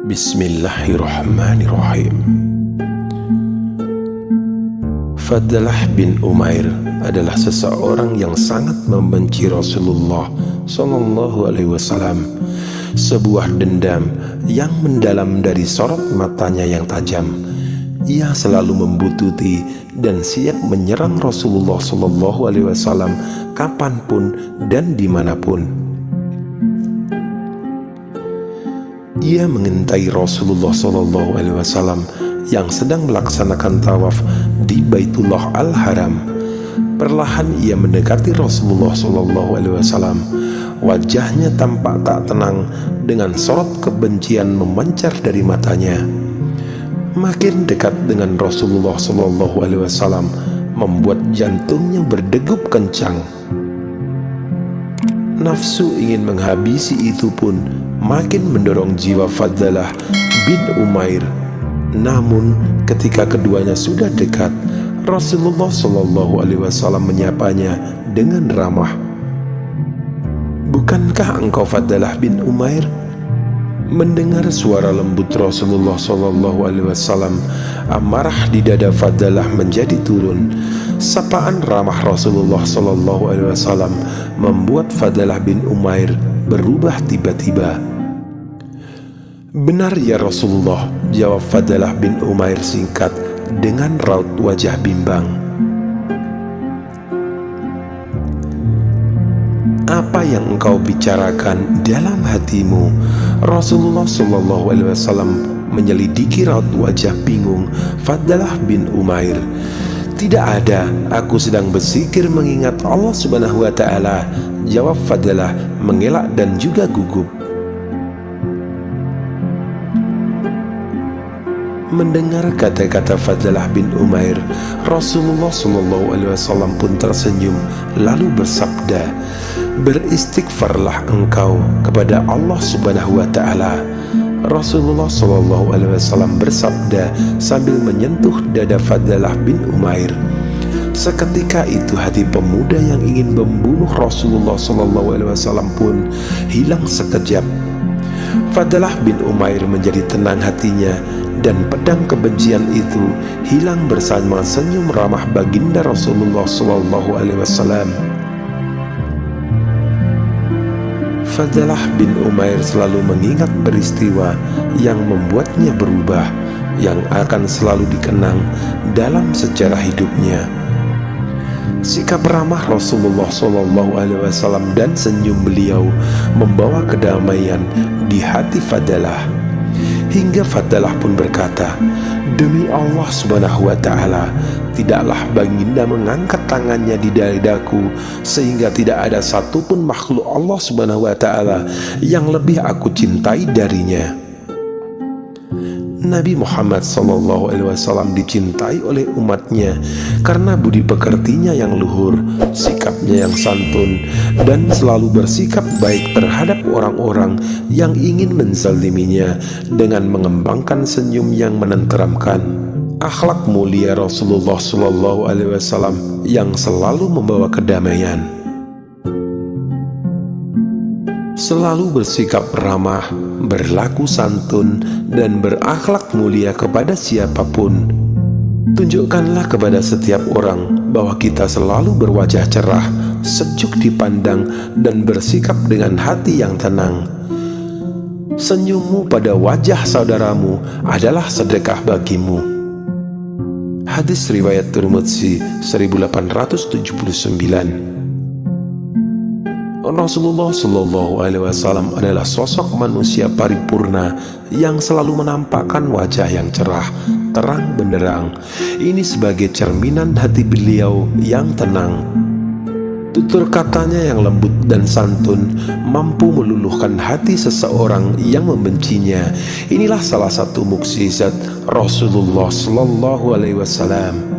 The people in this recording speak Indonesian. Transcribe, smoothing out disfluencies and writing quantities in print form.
Bismillahirrahmanirrahim. Fadlah bin Umair adalah seseorang yang sangat membenci Rasulullah SAW. Sebuah dendam yang mendalam dari sorot matanya yang tajam. Ia selalu membututi dan siap menyerang Rasulullah SAW kapanpun dan dimanapun. Ia mengintai Rasulullah SAW yang sedang melaksanakan tawaf di Baitullah Al-Haram. Perlahan ia mendekati Rasulullah SAW. Wajahnya tampak tak tenang dengan sorot kebencian memancar dari matanya. Makin dekat dengan Rasulullah SAW membuat jantungnya berdegup kencang. Nafsu ingin menghabisi itu pun makin mendorong jiwa Fadlah bin Umair. Namun ketika keduanya sudah dekat, Rasulullah SAW menyapanya dengan ramah. "Bukankah engkau Fadlah bin Umair?" Mendengar suara lembut Rasulullah SAW, amarah di dada Fadlah menjadi turun. Sapaan ramah Rasulullah SAW membuat Fadlah bin Umair berubah tiba-tiba. "Benar ya Rasulullah," jawab Fadlah bin Umair singkat dengan raut wajah bimbang. "Apa yang engkau bicarakan dalam hatimu?" Rasulullah SAW menyelidiki raut wajah bingung Fadlah bin Umair. "Tidak ada, aku sedang berzikir mengingat Allah Subhanahu wa Ta'ala," jawab Fadlah mengelak dan juga gugup. Mendengar kata-kata Fadlah bin Umair, Rasulullah SAW pun tersenyum lalu bersabda, "Beristighfarlah engkau kepada Allah Subhanahu wa Ta'ala." Rasulullah SAW bersabda sambil menyentuh dada Fadlah bin Umair. Seketika itu hati pemuda yang ingin membunuh Rasulullah SAW pun hilang sekejap. Fadlah bin Umair menjadi tenang hatinya, dan pedang kebencian itu hilang bersama senyum ramah baginda Rasulullah SAW. Fadlah bin Umair selalu mengingat peristiwa yang membuatnya berubah, yang akan selalu dikenang dalam sejarah hidupnya. Sikap ramah Rasulullah SAW dan senyum beliau membawa kedamaian di hati Fadlah. Hingga Fadlah pun berkata, "Demi Allah Subhanahu wa Ta'ala, tidaklah baginda mengangkat tangannya di dadaku sehingga tidak ada satupun makhluk Allah Subhanahu wa Ta'ala yang lebih aku cintai darinya." Nabi Muhammad SAW dicintai oleh umatnya karena budi pekertinya yang luhur, sikapnya yang santun, dan selalu bersikap baik terhadap orang-orang yang ingin menzaliminya dengan mengembangkan senyum yang menenteramkan. Akhlak mulia Rasulullah SAW yang selalu membawa kedamaian. Selalu bersikap ramah, berlaku santun, dan berakhlak mulia kepada siapapun. Tunjukkanlah kepada setiap orang bahwa kita selalu berwajah cerah, sejuk dipandang, dan bersikap dengan hati yang tenang. Senyummu pada wajah saudaramu adalah sedekah bagimu. Hadis riwayat Tirmidzi 1879. Rasulullah SAW adalah sosok manusia paripurna yang selalu menampakkan wajah yang cerah, terang benderang. Ini sebagai cerminan hati beliau yang tenang. Tutur katanya yang lembut dan santun mampu meluluhkan hati seseorang yang membencinya. Inilah salah satu mukjizat Rasulullah SAW.